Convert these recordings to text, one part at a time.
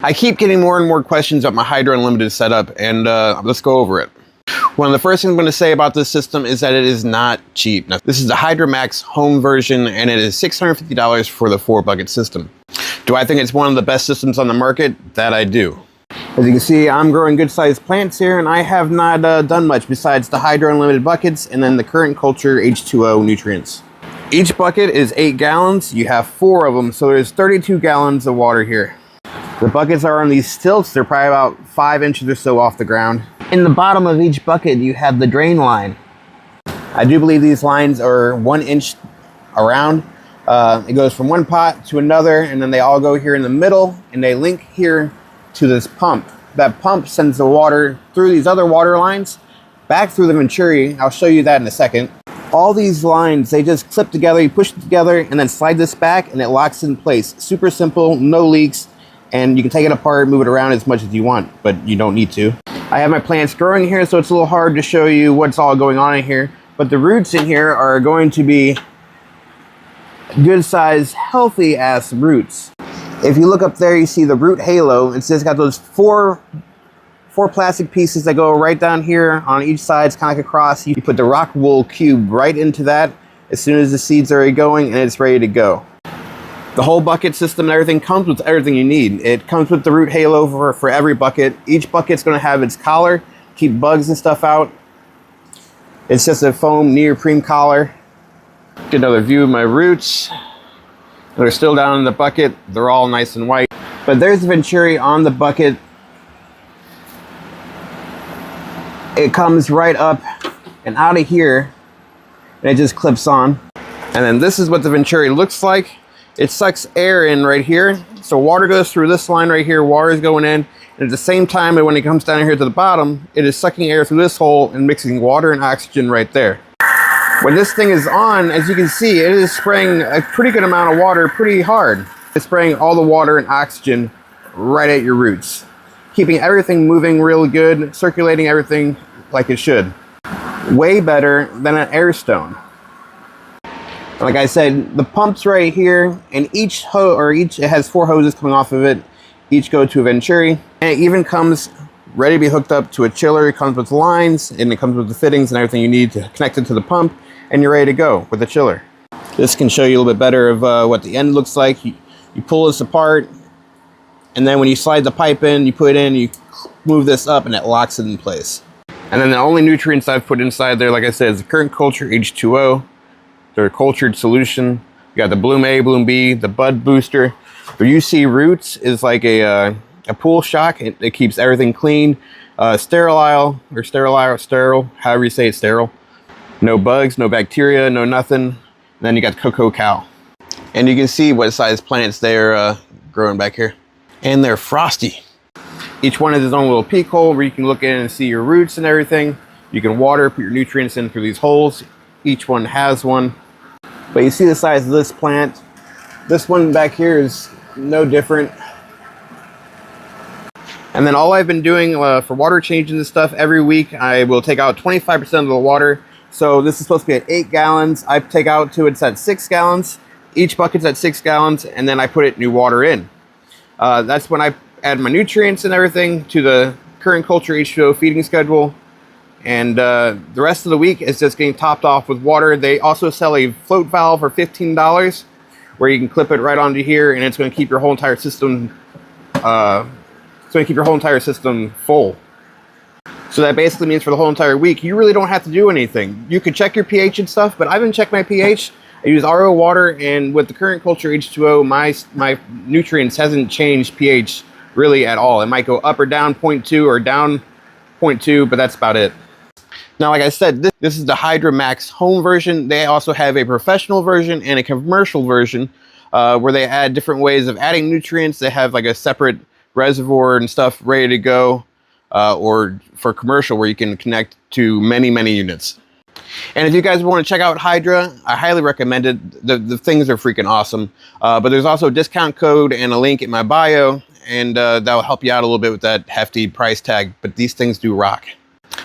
I keep getting more and more questions about my Hydra Unlimited setup, and let's go over it. One of the first things I'm going to say about this system is that it is not cheap. Now, this is the Hydramax Home version, and it is $650 for the 4-bucket system. Do I think it's one of the best systems on the market? That I do. As you can see, I'm growing good-sized plants here, and I have not done much besides the Hydra Unlimited buckets and then the current culture H2O nutrients. Each bucket is 8 gallons. You have 4 of them, so there's 32 gallons of water here. The buckets are on these stilts. They're probably about 5 inches or so off the ground. In the bottom of each bucket, you have the drain line. I do believe these lines are 1 inch around. It goes from one pot to another, and then they all go here in the middle, and they link here to this pump. That pump sends the water through these other water lines back through the Venturi. I'll show you that in a second. All these lines, they just clip together, you push it together, and then slide this back, and it locks in place. Super simple, no leaks, and you can take it apart, move it around as much as you want, but you don't need to. I have my plants growing here, so it's a little hard to show you what's all going on in here, but the roots in here are going to be good size, healthy ass roots. If you look up there, you see the root halo. It's just got those four plastic pieces that go right down here on each side. It's kind of like a cross. You put the rock wool cube right into that as soon as the seeds are going, and it's ready to go. The whole bucket system and everything comes with everything you need. It comes with the root halo for every bucket. Each bucket's going to have its collar, keep bugs and stuff out. It's just a foam neoprene collar. Get another view of my roots. They're still down in the bucket. They're all nice and white. But there's the Venturi on the bucket. It comes right up and out of here, and it just clips on. And then this is what the Venturi looks like. It sucks air in right here. So water goes through this line right here. Water is going in. And at the same time, when it comes down here to the bottom, it is sucking air through this hole and mixing water and oxygen right there. When this thing is on, as you can see, it is spraying a pretty good amount of water pretty hard. It's spraying all the water and oxygen right at your roots, keeping everything moving real good, circulating everything like it should. Way better than an air stone. Like I said, the pump's right here, and it has 4 hoses coming off of it. Each go to a Venturi, and it even comes ready to be hooked up to a chiller. It comes with lines, and it comes with the fittings and everything you need to connect it to the pump, and you're ready to go with the chiller. This can show you a little bit better of what the end looks like. You pull this apart, and then when you slide the pipe in, you put it in, you move this up, and it locks it in place. And then the only nutrients I've put inside there, like I said, is the current culture H2O, their cultured solution. You got the Bloom A, Bloom B, the Bud Booster. The UC Roots is like a pool shock. It keeps everything clean, sterile, however you say it, sterile. No bugs, no bacteria, no nothing. And then you got Cocoa Cow. And you can see what size plants they're growing back here. And they're frosty. Each one has its own little peek hole where you can look in and see your roots and everything. You can water, put your nutrients in through these holes. Each one has one. But you see the size of this plant. This one back here is no different. And then all I've been doing for water changes and stuff, every week I will take out 25% of the water. So this is supposed to be at 8 gallons. I take out to it's at 6 gallons. Each bucket's at 6 gallons, and then I put new water in. That's when I add my nutrients and everything to the current culture H2O feeding schedule. And the rest of the week is just getting topped off with water. They also sell a float valve for $15 where you can clip it right onto here, and it's going to keep your whole entire system full. So that basically means for the whole entire week, you really don't have to do anything. You can check your pH and stuff, but I haven't checked my pH. I use RO water, and with the current culture H2O, my nutrients hasn't changed pH really at all. It might go up or down 0.2 or down 0.2, but that's about it. Now, like I said, this is the Hydramax Home version. They also have a professional version and a commercial version where they add different ways of adding nutrients. They have like a separate reservoir and stuff ready to go, or for commercial where you can connect to many, many units. And if you guys want to check out Hydra, I highly recommend it. The things are freaking awesome. But there's also a discount code and a link in my bio, and that will help you out a little bit with that hefty price tag. But these things do rock.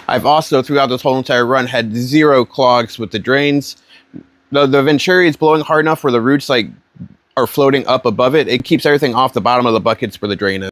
I've also, throughout this whole entire run, had 0 clogs with the drains. The Venturi is blowing hard enough where the roots are floating up above it. It keeps everything off the bottom of the buckets where the drain is.